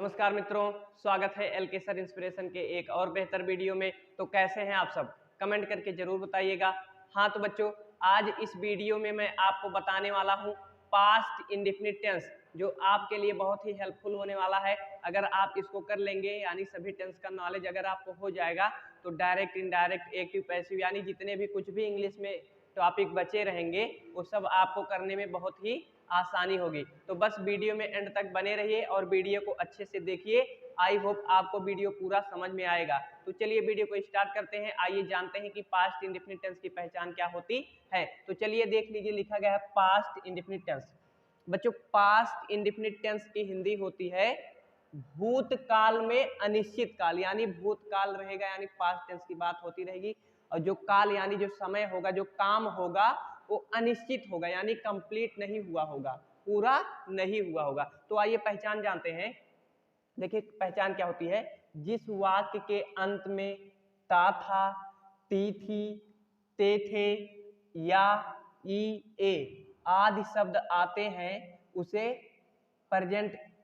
नमस्कार मित्रों, स्वागत है एल के सर इंस्पिरेशन के एक और बेहतर वीडियो में। तो कैसे हैं आप सब, कमेंट करके जरूर बताइएगा। हाँ तो बच्चों, आज इस वीडियो में मैं आपको बताने वाला हूँ पास्ट इंडेफिनिट टेंस, जो आपके लिए बहुत ही हेल्पफुल होने वाला है। अगर आप इसको कर लेंगे, यानी सभी टेंस का नॉलेज अगर आपको हो जाएगा, तो डायरेक्ट, इनडायरेक्ट, एक्टिव, पैसिव, यानी जितने भी कुछ भी इंग्लिश में टॉपिक बचे रहेंगे वो सब आपको करने में बहुत ही आसानी होगी। तो बस वीडियो में एंड तक बने रहिए और वीडियो को अच्छे से देखिए। आई होप आपको वीडियो पूरा समझ में आएगा। तो चलिए वीडियो को स्टार्ट करते हैं। आइए जानते हैं कि पास्ट इंडेफिनिट टेंस की पहचान क्या होती है। तो चलिए देख लीजिए, लिखा गया है पास्ट इंडेफिनिट टेंस। बच्चों, पास्ट इंडेफिनिट टेंस की हिंदी होती है भूतकाल में अनिश्चित काल, यानी भूतकाल रहेगा, यानी पास्ट टेंस की बात होती रहेगी। और जो काल यानी जो समय होगा, जो काम होगा, वो अनिश्चित होगा, यानी कंप्लीट नहीं हुआ होगा, पूरा नहीं हुआ होगा। तो आइए पहचान जानते हैं। देखिए पहचान क्या होती है। जिस वाक्य के अंत में ता था, ती थी, ते थे या ई ए आदि शब्द आते हैं उसे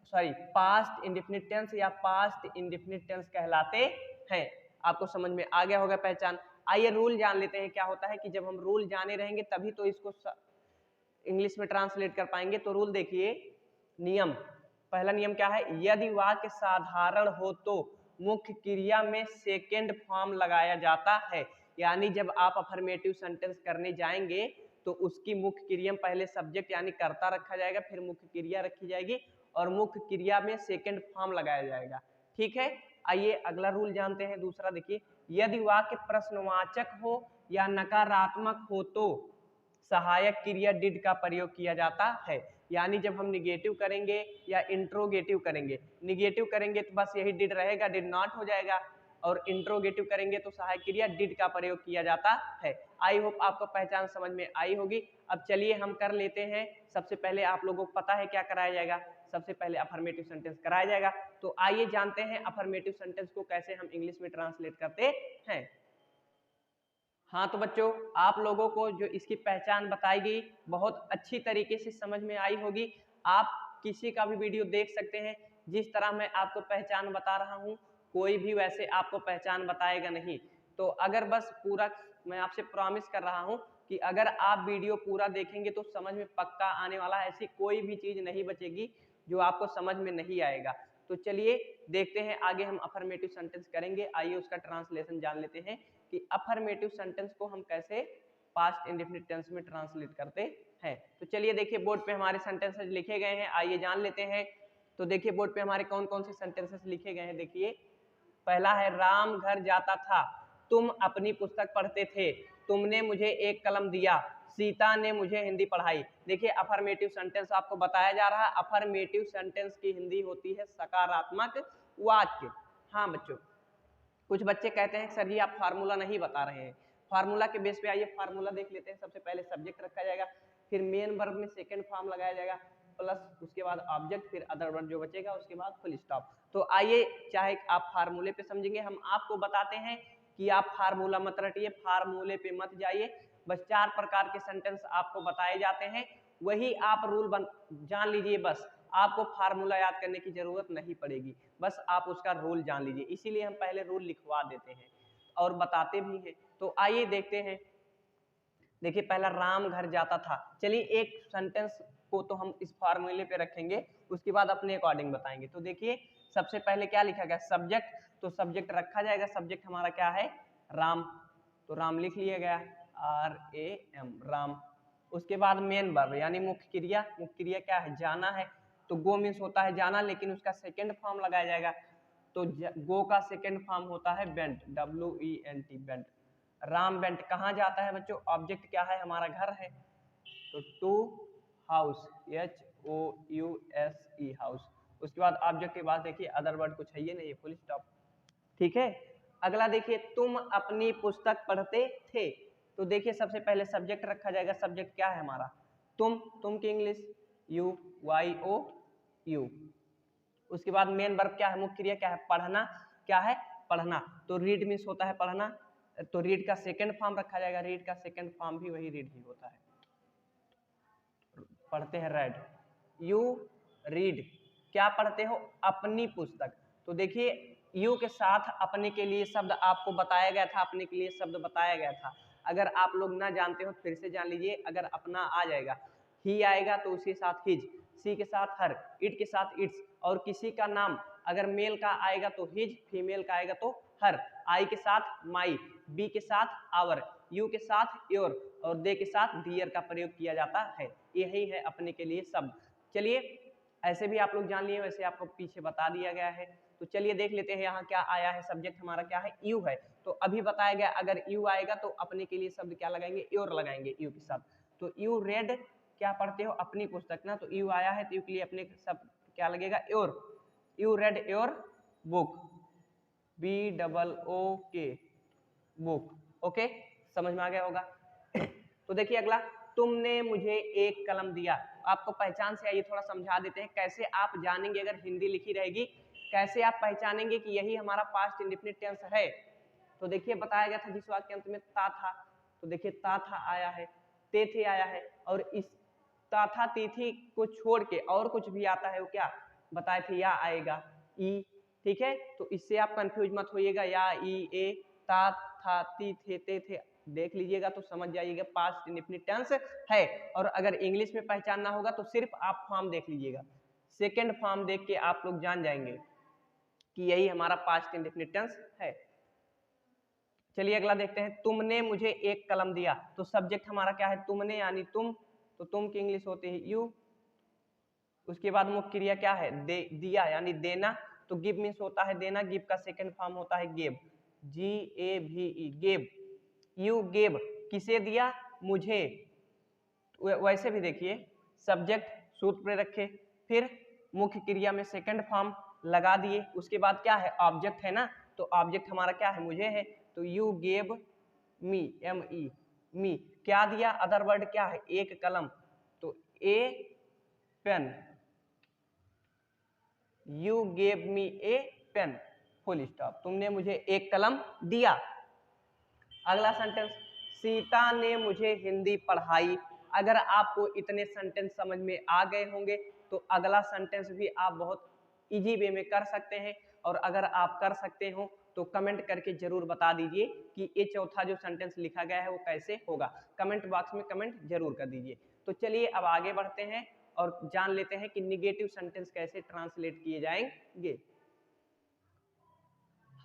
पास्ट इंडेफिनिट टेंस या पास्ट इंडेफिनिट टेंस कहलाते हैं। आपको समझ में आ गया होगा पहचान। आइए रूल जान लेते हैं। क्या होता है कि जब हम रूल जाने रहेंगे तभी तो इसको इंग्लिश में ट्रांसलेट कर पाएंगे। तो रूल देखिए, नियम, पहला नियम क्या है। यदि वाक्य साधारण हो तो मुख्य क्रिया में सेकेंड फॉर्म लगाया जाता है, यानी जब आप अफर्मेटिव सेंटेंस करने जाएंगे तो उसकी मुख्य क्रिया में पहले सब्जेक्ट यानी कर्ता रखा जाएगा, फिर मुख्य क्रिया रखी जाएगी और मुख्य क्रिया में सेकेंड फॉर्म लगाया जाएगा। ठीक है। आइए अगला रूल जानते हैं। दूसरा देखिए, यदि वाक्य प्रश्नवाचक हो या नकारात्मक हो तो सहायक क्रिया डिड का प्रयोग किया जाता है। यानी जब हम निगेटिव करेंगे या इंट्रोगेटिव करेंगे, निगेटिव करेंगे तो बस यही डिड रहेगा, डिड नॉट हो जाएगा, और इंट्रोगेटिव करेंगे तो सहायक क्रिया डिड का प्रयोग किया जाता है। आई होप आपको पहचान समझ में आई होगी। अब चलिए हम कर लेते हैं। सबसे पहले आप लोगों को पता है क्या कराया जाएगा, सबसे पहले अफर्मेटिव सेंटेंस कराया जाएगा। तो आइए जानते हैं अफर्मेटिव सेंटेंस को कैसे हम इंग्लिश में ट्रांसलेट करते हैं। हाँ तो बच्चों, आप लोगों को जो इसकी पहचान बताई गई बहुत अच्छी तरीके से समझ में आई होगी। आप किसी का भी वीडियो देख सकते हैं, जिस तरह मैं आपको पहचान बता रहा हूँ कोई भी वैसे आपको पहचान बताएगा नहीं। तो अगर बस पूरा, मैं आपसे प्रॉमिस कर रहा हूँ कि अगर आप वीडियो पूरा देखेंगे तो समझ में पक्का आने वाला है। ऐसी कोई भी चीज नहीं बचेगी जो आपको समझ में नहीं आएगा। तो चलिए देखते हैं आगे हम अफर्मेटिव सेंटेंस करेंगे। आइए उसका ट्रांसलेशन जान लेते हैं कि अफर्मेटिव सेंटेंस को हम कैसे पास्ट इंडेफिनिट टेंस में ट्रांसलेट करते हैं। तो चलिए देखिए, बोर्ड पे हमारे सेंटेंसेस लिखे गए हैं, आइए जान लेते हैं। तो देखिए बोर्ड पे हमारे कौन कौन से सेंटेंसेस लिखे गए हैं। देखिए पहला है, राम घर जाता था, तुम अपनी पुस्तक पढ़ते थे, तुमने मुझे एक कलम दिया, सीता ने मुझे हिंदी पढ़ाई। देखिए अफर्मेटिव सेंटेंस आपको बताया जा रहा है। अफर्मेटिव सेंटेंस की हिंदी होती है सकारात्मक वाक्य। हाँ बच्चों, कुछ बच्चे कहते हैं सर जी आप फार्मूला नहीं बता रहे हैं। फार्मूला के बेस पे आइए फार्मूला देख लेते हैं। सबसे पहले सब्जेक्ट रखा जाएगा, फिर मेन वर्ब में सेकंड फॉर्म लगाया जाएगा, प्लस उसके बाद ऑब्जेक्ट, फिर अदर वर्ड जो बचेगा उसके बाद फुल स्टॉप। तो आइए, चाहे आप फार्मूले पे समझेंगे, हम आपको बताते हैं कि आप फार्मूला मत रटिए, फार्मूले पे मत जाइए। बस 4 प्रकार के सेंटेंस आपको बताए जाते हैं, वही आप रूल जान लीजिए। बस आपको फार्मूला याद करने की जरूरत नहीं पड़ेगी, बस आप उसका रूल जान लीजिए। इसीलिए हम पहले रूल लिखवा देते हैं और बताते भी हैं। तो आइए देखते हैं। देखिए पहला, राम घर जाता था। चलिए एक सेंटेंस को तो हम इस फार्मूले पे रखेंगे, उसके बाद अपने अकॉर्डिंग बताएंगे। तो देखिए सबसे पहले क्या लिखा गया, सब्जेक्ट। तो सब्जेक्ट रखा जाएगा, सब्जेक्ट हमारा क्या है, राम। तो राम लिख लिया गया, RAM, राम। उसके बाद मेन वर्ब यानी मुख्य क्रिया, मुख्य क्रिया क्या है, जाना है। तो गो मीन्स होता है जाना, लेकिन उसका सेकेंड फॉर्म लगाया जाएगा। तो गो का सेकेंड फॉर्म होता है went, WENT, went. Ram went कहाँ जाता है बच्चों, ऑब्जेक्ट क्या है, हमारा घर है। तो टू हाउस, HOUSE, हाउस। उसके बाद ऑब्जेक्ट के बाद देखिए अदर वर्ड कुछ है ये नहीं, फुल स्टॉप। ठीक है। अगला देखिए, तुम अपनी पुस्तक पढ़ते थे। तो देखिए सबसे पहले सब्जेक्ट रखा जाएगा, सब्जेक्ट क्या है हमारा, तुम की इंग्लिश YOU। उसके बाद मेन वर्ब क्या है, मुख्य क्रिया क्या है, पढ़ना, क्या है, पढ़ना। तो रीड मीन्स होता है पढ़ना, तो रीड का सेकंड फॉर्म रखा जाएगा, रीड का सेकंड फॉर्म भी वही रीड ही होता है, पढ़ते हैं रेड, यू रीड। क्या पढ़ते हो? अपनी पुस्तक। तो देखिए यू के साथ अपने के लिए शब्द आपको बताया गया था, अपने के लिए शब्द बताया गया था। अगर आप लोग ना जानते हो फिर से जान लीजिए। अगर अपना आ जाएगा, ही आएगा तो उसके साथ हिज, सी के साथ हर, इट के साथ इट्स, और किसी का नाम अगर मेल का आएगा तो हिज, फीमेल का आएगा तो हर, आई के साथ माई, बी के साथ आवर, यू के साथ योर, और दे के साथ दियर का प्रयोग किया जाता है। यही है अपने के लिए शब्द। चलिए ऐसे भी आप लोग जान लिए, वैसे आपको पीछे बता दिया गया है। तो चलिए देख लेते हैं यहाँ क्या आया है। सब्जेक्ट हमारा क्या है? यू है। तो अभी बताया गया अगर यू आएगा तो अपने के लिए शब्द क्या लगाएंगे? योर लगाएंगे यू के साथ। तो यू रेड, क्या पढ़ते हो? अपनी पुस्तक ना। तो यू आया है तो यू के लिए अपने सब क्या लगेगा? Your. You read your book, BOOK, book. Okay, समझ में आ गया होगा। तो देखिए अगला, तुमने मुझे एक कलम दिया। आपको पहचान से आइए थोड़ा समझा देते हैं कैसे आप जानेंगे। अगर हिंदी लिखी रहेगी कैसे आप पहचानेंगे कि यही हमारा पास्ट इंडेफिनिट टेंस है। तो देखिए बताया गया था जिस वाक्य के अंत में ता था, तो देखिए ता था आया है, ते थे आया है, और इस ता था ती थी को छोड़ के और कुछ भी आता है वो क्या बताए थे? या आएगा ई। ठीक है, तो इससे आप कंफ्यूज मत होइएगा। या ई ए ता था ती थे ते थे देख लीजिएगा तो समझ जाइएगा पास्ट इंडेफिनिट टेंस है। और अगर इंग्लिश में पहचानना होगा तो सिर्फ आप फॉर्म देख लीजिएगा, सेकंड फॉर्म देख के आप लोग जान जाएंगे कि यही हमारा पास्ट इंडेफिनिट टेंस है। चलिए अगला देखते हैं, तुमने मुझे एक कलम दिया। तो सब्जेक्ट हमारा क्या है? तुमने यानी तुम। तो तुम की इंग्लिश होती है यू। उसके बाद मुख्य क्रिया क्या है? दिया यानी देना। तो गिव मीन्स होता है देना, गिव का सेकंड फॉर्म होता है gave, GAVE, gave. You gave, किसे दिया? मुझे। वैसे भी देखिए सब्जेक्ट सूत्र पे रखे, फिर मुख्य क्रिया में सेकंड फॉर्म लगा दिए, उसके बाद क्या है? ऑब्जेक्ट है ना। तो ऑब्जेक्ट हमारा क्या है? मुझे है। तो you gave me, ME, me. क्या दिया? अदर वर्ड क्या है? एक कलम। तो a pen, you gave me a pen, full stop. तुमने मुझे एक कलम दिया। अगला सेंटेंस, सीता ने मुझे हिंदी पढ़ाई। अगर आपको इतने सेंटेंस समझ में आ गए होंगे तो अगला सेंटेंस भी आप बहुत इजी वे में कर सकते हैं। और अगर आप कर सकते हो तो कमेंट करके जरूर बता दीजिए कि ये चौथा जो सेंटेंस लिखा गया है वो कैसे होगा। कमेंट बॉक्स में कमेंट जरूर कर दीजिए। तो चलिए अब आगे बढ़ते हैं और जान लेते हैं कि निगेटिव सेंटेंस कैसे ट्रांसलेट किए जाएंगे।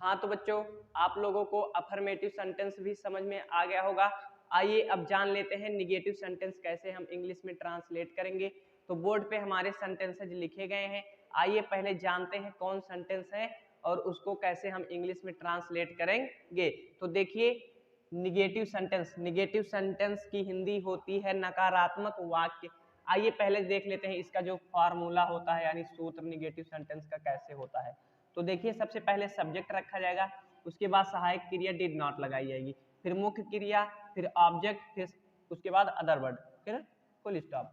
हाँ तो बच्चों आप लोगों को अफर्मेटिव सेंटेंस भी समझ में आ गया होगा। आइए अब जान लेते हैं निगेटिव सेंटेंस कैसे हम इंग्लिश में ट्रांसलेट करेंगे। तो बोर्ड पे हमारे सेंटेंसेज लिखे गए हैं। आइए पहले जानते हैं कौन सेंटेंस है और उसको कैसे हम इंग्लिश में ट्रांसलेट करेंगे। तो देखिए निगेटिव सेंटेंस की हिंदी होती है नकारात्मक वाक्य। आइए पहले देख लेते हैं इसका जो फॉर्मूला होता है यानी सूत्र निगेटिव सेंटेंस का कैसे होता है। तो देखिए सबसे पहले सब्जेक्ट रखा जाएगा, उसके बाद सहायक क्रिया डिड नॉट लगाई जाएगी, फिर मुख्य क्रिया, फिर ऑब्जेक्ट, फिर उसके बाद अदर वर्ड, फिर फुल स्टॉप।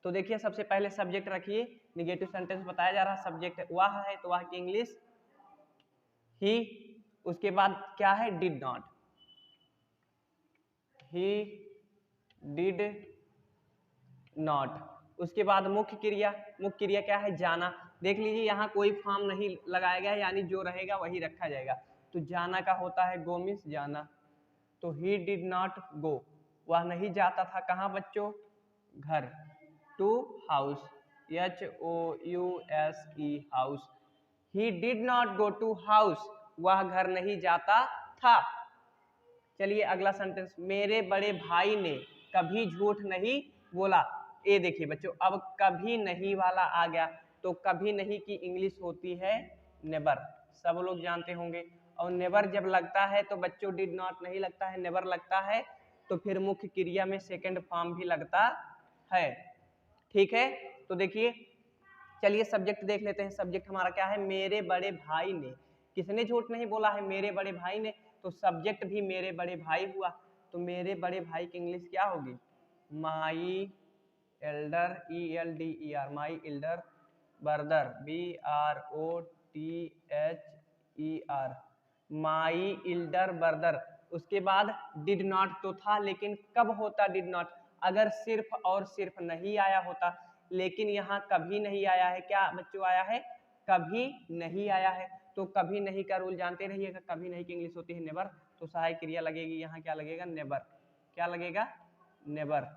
तो देखिए सबसे पहले सब्जेक्ट रखिए। निगेटिव सेंटेंस बताया जा रहा है, सब्जेक्ट वह है तो वह की इंग्लिश ही। उसके बाद क्या है? Did not, he did not. उसके बाद मुख्य क्रिया क्या है? जाना। देख लीजिए यहाँ कोई फॉर्म नहीं लगाया गया है यानी जो रहेगा वही रखा जाएगा। तो जाना का होता है गो मीन्स जाना। तो ही डिड नॉट गो, वह नहीं जाता था कहाँ बच्चों? घर। To house, HOUSE, house. He did not go to house, वह घर नहीं जाता था। चलिए अगला सेंटेंस, मेरे बड़े भाई ने कभी झूठ नहीं बोला। ये देखिए बच्चों अब कभी नहीं वाला आ गया। तो कभी नहीं की इंग्लिश होती है नेवर, सब लोग जानते होंगे। और नेवर जब लगता है तो बच्चों डिड नॉट नहीं लगता है, नेवर लगता है। तो फिर मुख्य क्रिया में सेकंड फॉर्म भी लगता है। ठीक है, तो देखिए चलिए सब्जेक्ट देख लेते हैं। सब्जेक्ट हमारा क्या है? मेरे बड़े भाई ने। किसने झूठ नहीं बोला है? मेरे बड़े भाई ने। तो सब्जेक्ट भी मेरे बड़े भाई हुआ। तो मेरे बड़े भाई की इंग्लिश क्या होगी? My elder, ELDER, my elder brother, BROTHER, my elder brother. उसके बाद डिड नॉट तो था, लेकिन कब होता डिड नॉट? अगर सिर्फ और सिर्फ नहीं आया होता लेकिन यहाँ कभी नहीं आया है। क्या बच्चों आया है? कभी नहीं आया है। तो कभी नहीं का रूल जानते रहिएगा, कभी नहीं की इंग्लिश होती है नेवर, तो सहायक क्रिया लगेगी यहाँ, क्या लगेगा? नेवर। क्या लगेगा? नेवर।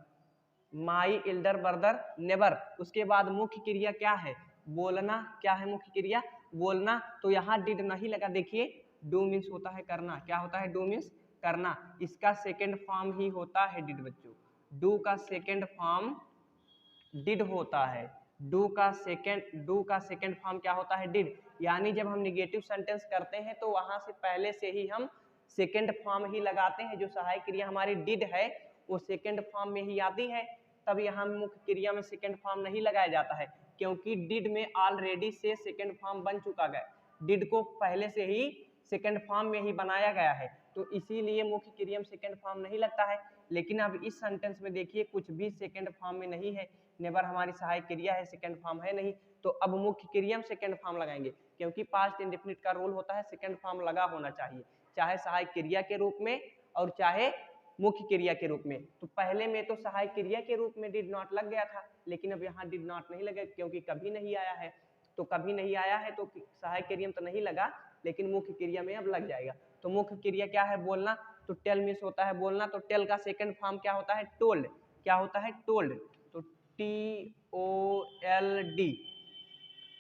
माई एल्डर ब्रदर नेवर। उसके बाद मुख्य क्रिया क्या है? बोलना। क्या है मुख्य क्रिया? बोलना। तो यहाँ डिड नहीं लगा, देखिए डू मीन्स होता है करना। क्या होता है? डू मीन्स करना। इसका सेकेंड फॉर्म ही होता है डिड बच्चों। डू का सेकेंड फॉर्म डिड होता है। डू का सेकेंड फॉर्म क्या होता है? डिड। यानी जब हम निगेटिव सेंटेंस करते हैं तो वहां से पहले से ही हम सेकेंड फॉर्म ही लगाते हैं। जो सहायक क्रिया हमारी डिड है वो सेकेंड फॉर्म में ही आती है। तब यहाँ मुख्य क्रिया में सेकेंड फॉर्म नहीं लगाया जाता है, क्योंकि डिड में ऑलरेडी से सेकेंड फॉर्म बन चुका है। डिड को पहले से ही सेकेंड फॉर्म में ही बनाया गया है, तो इसीलिए मुख्य क्रिया में सेकेंड फॉर्म नहीं लगता है। लेकिन अब इस सेंटेंस में देखिए कुछ भी सेकेंड फॉर्म में नहीं है। नेवर हमारी सहायक क्रिया है, सेकेंड फॉर्म है नहीं, तो अब मुख्य क्रिया में सेकेंड फॉर्म लगाएंगे, क्योंकि पास्ट इंडेफिनिट का रूल होता है सेकेंड फॉर्म लगा होना चाहिए, चाहे सहायक क्रिया के रूप में और चाहे मुख्य क्रिया के रूप में। तो पहले में तो सहायक क्रिया के रूप में डिड नॉट लग गया था, लेकिन अब यहाँ डिड नॉट नहीं लगे, क्योंकि कभी नहीं आया है। तो कभी नहीं आया है तो सहायक क्रिया में तो नहीं लगा, लेकिन मुख्य क्रिया में अब लग जाएगा। तो मुख्य क्रिया क्या है? बोलना। तो टेल मीन्स होता है बोलना, तो टेल का सेकंड फॉर्म क्या होता है? टोल्ड। क्या होता है? टोल्ड। तो TOLD।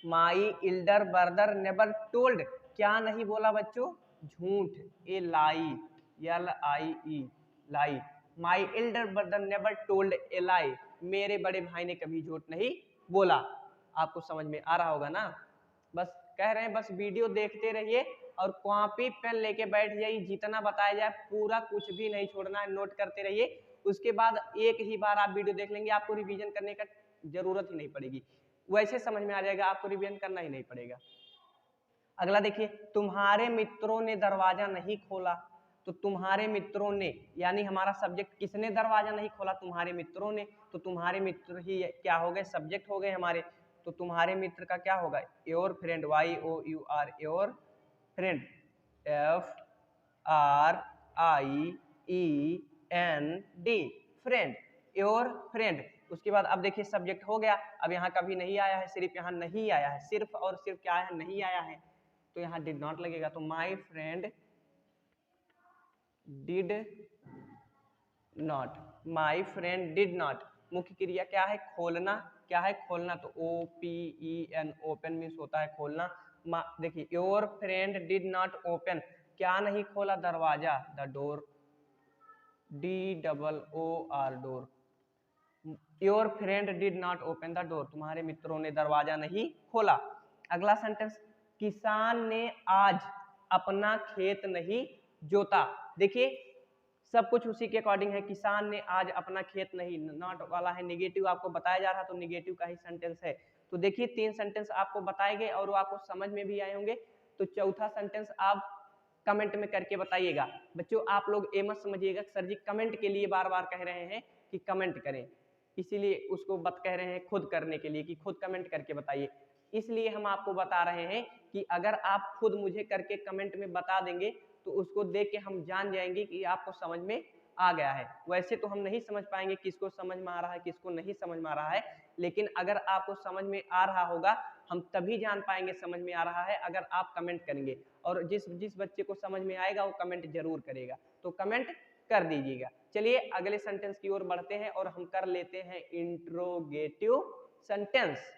My elder brother never told. क्या नहीं बोला बच्चों? झूठ। A lie, LIE, lie. My elder brother never told a lie. मेरे बड़े भाई ने कभी झूठ नहीं बोला। आपको समझ में आ रहा होगा ना? बस कह रहे हैं, बस वीडियो देखते रहिए और कॉपी पेन लेके बैठ जाइए, जितना बताया जाए पूरा कुछ भी नहीं छोड़ना है, नोट करते रहिए। उसके बाद एक ही बार आप वीडियो देख लेंगे, आपको रिवीजन करने का जरूरत ही नहीं पड़ेगी, वैसे समझ में आ जाएगा, आपको रिवीजन करना ही नहीं पड़ेगा। अगला देखिए, तुम्हारे मित्रों ने दरवाजा नहीं खोला। तो तुम्हारे मित्रों ने, यानी हमारा सब्जेक्ट, किसने दरवाजा नहीं खोला? तुम्हारे मित्रों ने। तो तुम्हारे मित्र ही क्या हो गए? सब्जेक्ट हो गए हमारे। तो तुम्हारे मित्र का क्या होगा? Your friend, YOUR, your friend, FRIEND, friend, your friend. उसके बाद अब देखिए सब्जेक्ट हो गया। अब यहाँ कभी नहीं आया है, सिर्फ यहाँ नहीं आया है, सिर्फ और सिर्फ क्या है? नहीं आया है, तो यहाँ डिड नॉट लगेगा। तो my friend did not, my friend did not. मुख्य क्रिया क्या है? खोलना। क्या है? खोलना। तो OPEN, ओपन मीन्स होता है खोलना। देखिए, your friend did not open. क्या नहीं खोला? दरवाजा, the door, DOOR, door. Your friend did not open the door. तुम्हारे मित्रों ने दरवाजा नहीं खोला। अगला सेंटेंस, किसान ने आज अपना खेत नहीं जोता। देखिए सब कुछ उसी के अकॉर्डिंग है। किसान ने आज अपना खेत नहीं, नॉट वाला है, निगेटिव आपको बताया जा रहा, तो निगेटिव का ही सेंटेंस है। तो देखिए 3 सेंटेंस आपको बताए गए और वो आपको समझ में भी आए होंगे। तो चौथा सेंटेंस आप कमेंट में करके बताइएगा। बच्चों आप लोग ये मत समझिएगा सर जी कमेंट के लिए बार बार कह रहे हैं कि कमेंट करें, इसीलिए उसको बत कह रहे हैं खुद करने के लिए कि खुद कमेंट करके बताइए। इसलिए हम आपको बता रहे हैं कि अगर आप खुद मुझे करके कमेंट में बता देंगे तो उसको देख के हम जान जाएंगे कि आपको समझ में आ गया है। वैसे तो हम नहीं समझ पाएंगे किसको समझ में आ रहा है किसको नहीं समझ में आ रहा है, लेकिन अगर आपको समझ में आ रहा होगा हम तभी जान पाएंगे समझ में आ रहा है अगर आप कमेंट करेंगे। और जिस बच्चे को समझ में आएगा वो कमेंट जरूर करेगा, तो कमेंट कर दीजिएगा। चलिए अगले सेंटेंस की ओर बढ़ते हैं और हम कर लेते हैं इंट्रोगेटिव सेंटेंस।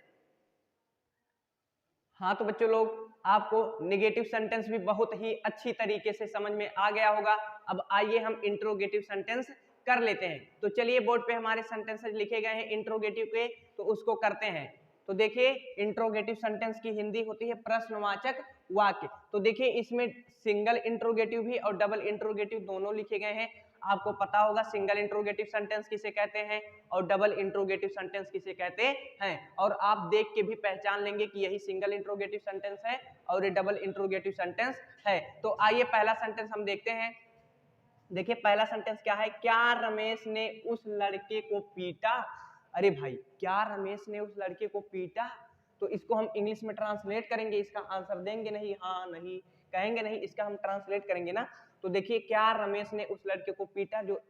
हाँ तो बच्चों लोग आपको नेगेटिव सेंटेंस भी बहुत ही अच्छी तरीके से समझ में आ गया होगा। अब आइए हम इंट्रोगेटिव सेंटेंस कर लेते हैं। तो चलिए बोर्ड पे हमारे सेंटेंसेस लिखे गए हैं इंट्रोगेटिव के, तो उसको करते हैं। तो देखिए इंट्रोगेटिव सेंटेंस की हिंदी होती है प्रश्नवाचक वाक्य। तो देखिए इसमें सिंगल इंट्रोगेटिव भी और डबल इंट्रोगेटिव दोनों लिखे गए हैं। आपको पता होगा सिंगल इंट्रोगेटिव सेंटेंस किसे कहते हैं और डबल इंट्रोगेटिव सेंटेंस किसे कहते हैं, और आप देख के भी पहचान लेंगे कि यही सिंगल इंट्रोगेटिव सेंटेंस है और ये डबल इंट्रोगेटिव सेंटेंस है। तो आइए पहला सेंटेंस हम देखते हैं। देखिए पहला सेंटेंस क्या है, क्या रमेश ने उस लड़के को पीटा। अरे भाई क्या रमेश ने उस लड़के को पीटा, तो इसको हम इंग्लिश में ट्रांसलेट करेंगे, इसका आंसर देंगे नहीं, हाँ नहीं कहेंगे नहीं, इसका हम ट्रांसलेट करेंगे ना। तो देखिए क्या रमेश ने उस लड़के को पीटा, जो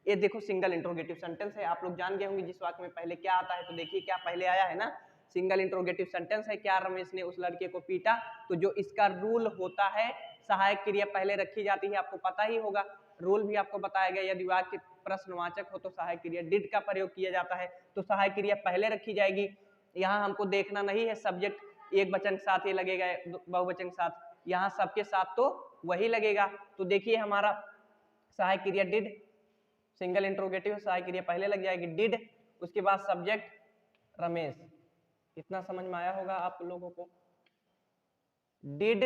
ये देखो सिंगल इंट्रोगेटिव सेंटेंस है, आप लोग जान गए होंगे जिस वाक्य में पहले क्या आता है। तो देखिए क्या पहले आया है ना, सिंगल इंट्रोगेटिव सेंटेंस है, क्या रमेश ने उस लड़के को पीटा। तो जो इसका रूल होता है, सहायक क्रिया पहले रखी जाती है, आपको पता ही होगा, रूल भी आपको बताया गया। यदि वाक्य प्रश्नवाचक हो तो सहायक क्रिया डिड का प्रयोग किया जाता है, तो सहायक क्रिया पहले रखी जाएगी। यहाँ हमको देखना नहीं है सब्जेक्ट एक वचन के साथ ही लगेगा बहुवचन के साथ, यहाँ सबके साथ तो वही लगेगा। तो देखिए हमारा सहायक क्रिया डिड, सिंगल इंट्रोगेटिव, सहायक क्रिया पहले लग जाएगी डिड, उसके बाद सब्जेक्ट रमेश। इतना समझ में आया होगा आप लोगों को, डिड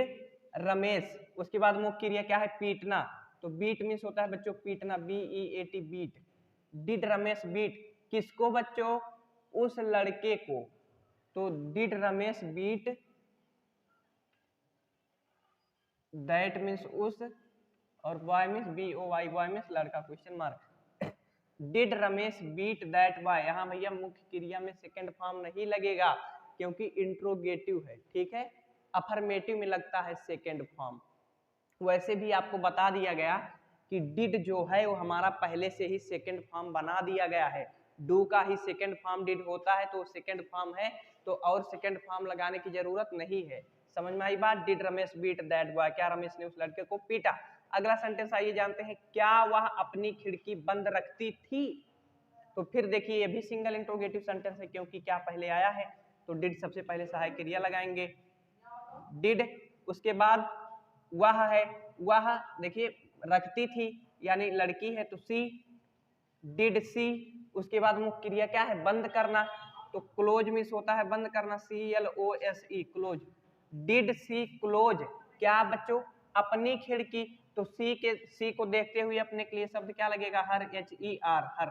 रमेश। उसके बाद मुख्य क्रिया क्या है, पीटना। तो बीट मीन्स होता है बच्चों पीटना, BEAT beat. Did Ramesh beat किसको बच्चों, उस लड़के को। तो did Ramesh beat, that means उस, और boy means BOY, boy means लड़का, question mark. Did Ramesh beat that boy, यहाँ भैया मुख्य क्रिया में सेकंड फॉर्म नहीं लगेगा क्योंकि इंट्रोगेटिव है, ठीक है। अफर्मेटिव में लगता है सेकंड फॉर्म। वैसे भी आपको बता दिया गया कि डिड जो है वो हमारा पहले से ही सेकंड फॉर्म बना दिया गया है। डू का ही सेकंड फॉर्म डिड होता है, तो सेकंड फॉर्म है, तो और सेकंड फॉर्म लगाने की जरूरत नहीं है। समझ में आई बात, did Ramesh beat that boy, क्या रमेश ने उस लड़के को पीटा। अगला सेंटेंस आइए जानते हैं, क्या वह अपनी खिड़की बंद रखती थी। तो फिर देखिए ये भी सिंगल इंट्रोगेटिव सेंटेंस है क्योंकि क्या पहले आया है, तो डिड सबसे पहले सहायक क्रिया लगाएंगे, डिड। उसके बाद वह है, वह देखिए रखती थी यानी लड़की है, तो सी, डिड सी। उसके बाद मुख्य क्रिया क्या है, बंद करना, तो क्लोज मीन्स होता है बंद करना, CLOSE close. Did she close क्या बच्चों, अपनी खिड़की। तो सी को देखते हुए अपने के लिए शब्द क्या लगेगा, her, HER her.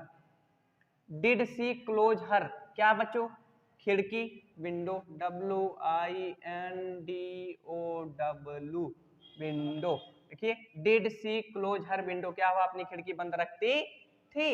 Did she close her क्या बच्चों, खिड़की, विंडो, WINDO विंडो। देखिए did she close her window, क्या हुआ अपनी खिड़की बंद रखती थी।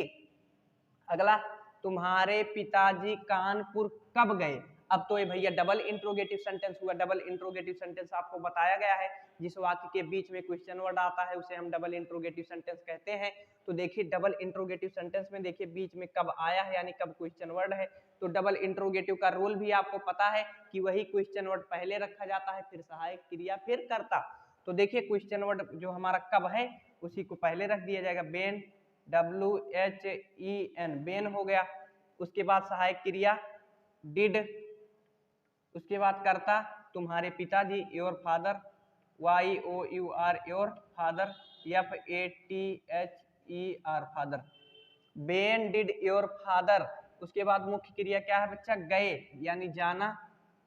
अगला, तुम्हारे पिताजी कानपुर कब गए। अब तो ये भैया डबल इंट्रोगेटिव सेंटेंस हुआ। डबल इंट्रोगेटिव सेंटेंस आपको बताया गया है, जिस वाक्य के बीच में क्वेश्चन वर्ड आता है उसे हम डबल इंट्रोगेटिव सेंटेंस कहते हैं। तो देखिए डबल इंट्रोगेटिव सेंटेंस में देखिए बीच में कब आया है यानी कब क्वेश्चन वर्ड है। तो डबल इंट्रोगेटिव का रूल भी आपको पता है कि वही क्वेश्चन वर्ड पहले रखा जाता है, फिर सहायक क्रिया, फिर कर्ता। तो देखिए क्वेश्चन वर्ड जो हमारा कब है उसी को पहले रख दिया जाएगा, बेन, WHEN बेन हो गया। उसके बाद सहायक क्रिया डिड, उसके बाद कर्ता तुम्हारे पिताजी, your father, YOUR your father, FATHER father, Ben did your father. उसके बाद मुख्य क्रिया क्या है बच्चा, गए यानी जाना,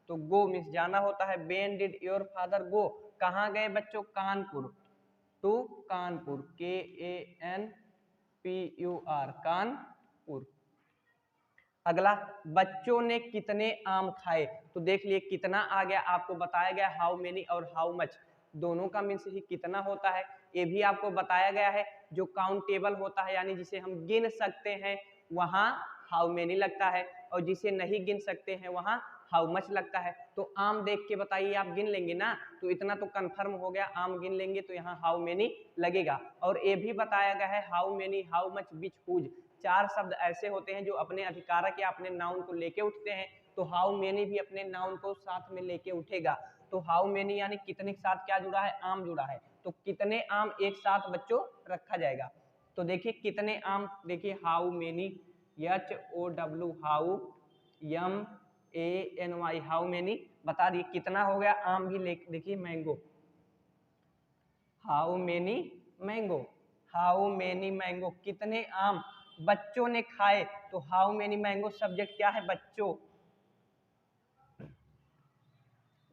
तो गो मीन्स जाना होता है, Ben did your father go, कहाँ गए बच्चों, कानपुर, टू कानपुर, KANPUR कानपुर। अगला, बच्चों ने कितने आम खाए। तो देख लिए कितना आ गया, आपको बताया गया हाउ मेनी और हाउ मच, दोनों का मीन्स ही कितना होता है। ये भी आपको बताया गया है, जो काउंटेबल होता है यानी जिसे हम गिन सकते हैं वहां हाउ मेनी लगता है, और जिसे नहीं गिन सकते हैं वहां हाउ मच लगता है। तो आम देख के बताइए, आप गिन लेंगे ना, तो इतना तो कंफर्म हो गया, आम गिन लेंगे तो यहाँ हाउ मेनी लगेगा। और ये भी बताया गया है how many, how much, which, whose, चार शब्द ऐसे होते हैं जो अपने अधिकारक या अपने नाउन को लेके उठते हैं। तो हाउ मेनी भी अपने नाउन को साथ में लेके उठेगा। तो हाउ मेनी यानी कितने के साथ क्या जुड़ा है, आम जुड़ा है, तो कितने आम एक साथ बच्चों रखा जाएगा। तो देखिए कितने आम, देखिए how many, HOW how, MANY how many, बता दिए कितना हो गया आम भी। देखिए mango, how many mango, how many mango, कितने आम बच्चों ने खाए। तो हाउ मेनी मैंगो सब्जेक्ट क्या है बच्चों,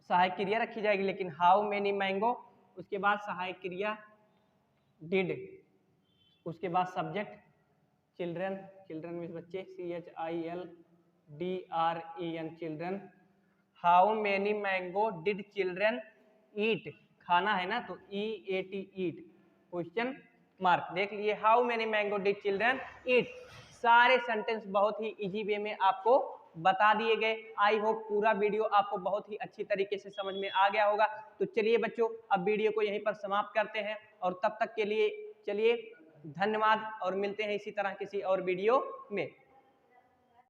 सहायक क्रिया रखी जाएगी, लेकिन हाउ मेनी मैंगो, उसके बाद सहायक क्रिया डिड, उसके बाद सब्जेक्ट चिल्ड्रन, चिल्ड्रन मीन्स बच्चे, CHILDREN children. How many mango did children eat, खाना है ना, तो EAT ईट, क्वेश्चन मार्क। देख लिए how many mango did children eat. सारे सेंटेंस बहुत ही इजी वे में आपको बता दिए गए। आई होप पूरा वीडियो आपको बहुत ही अच्छी तरीके से समझ में आ गया होगा। तो चलिए बच्चों अब वीडियो को यहीं पर समाप्त करते हैं, और तब तक के लिए चलिए धन्यवाद और मिलते हैं इसी तरह किसी और वीडियो में।